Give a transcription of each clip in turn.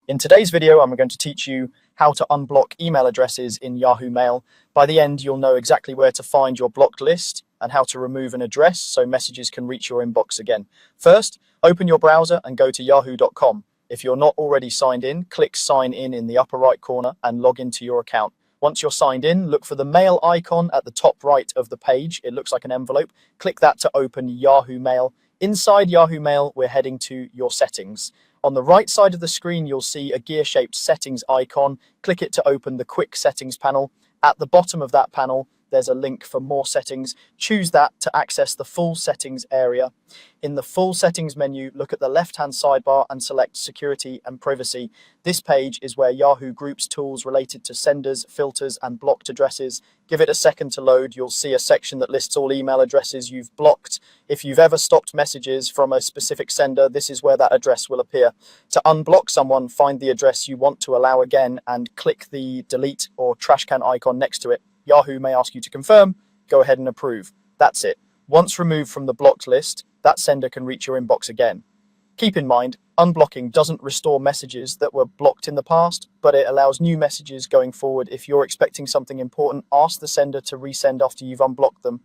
In today's video, I'm going to teach you how to unblock email addresses in Yahoo Mail. By the end, you'll know exactly where to find your blocked list and how to remove an address so messages can reach your inbox again. First, open your browser and go to yahoo.com. If you're not already signed in, click sign in the upper right corner and log into your account. Once you're signed in, look for the mail icon at the top right of the page. It looks like an envelope. Click that to open Yahoo Mail. Inside Yahoo Mail, we're heading to your settings. On the right side of the screen, you'll see a gear-shaped settings icon. Click it to open the quick settings panel. At the bottom of that panel, there's a link for more settings. Choose that to access the full settings area. In the full settings menu, look at the left-hand sidebar and select security and privacy. This page is where Yahoo groups tools related to senders, filters, and blocked addresses. Give it a second to load. You'll see a section that lists all email addresses you've blocked. If you've ever stopped messages from a specific sender, this is where that address will appear. To unblock someone, find the address you want to allow again and click the delete or trash can icon next to it. Yahoo may ask you to confirm. Go ahead and approve. That's it. Once removed from the blocked list, that sender can reach your inbox again. Keep in mind, unblocking doesn't restore messages that were blocked in the past, but it allows new messages going forward. If you're expecting something important, ask the sender to resend after you've unblocked them.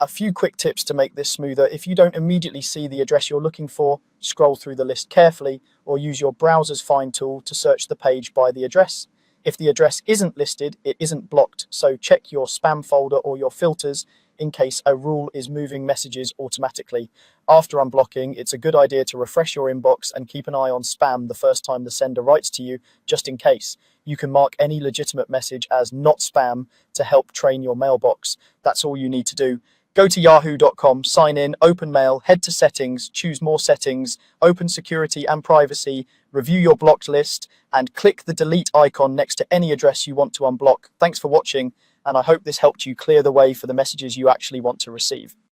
A few quick tips to make this smoother. If you don't immediately see the address you're looking for, scroll through the list carefully or use your browser's find tool to search the page by the address. If the address isn't listed, it isn't blocked, so check your spam folder or your filters in case a rule is moving messages automatically. After unblocking, it's a good idea to refresh your inbox and keep an eye on spam the first time the sender writes to you, just in case. You can mark any legitimate message as not spam to help train your mailbox. That's all you need to do. Go to yahoo.com, sign in, open mail, head to settings, choose more settings, open security and privacy, review your blocked list, and click the delete icon next to any address you want to unblock. Thanks for watching, and I hope this helped you clear the way for the messages you actually want to receive.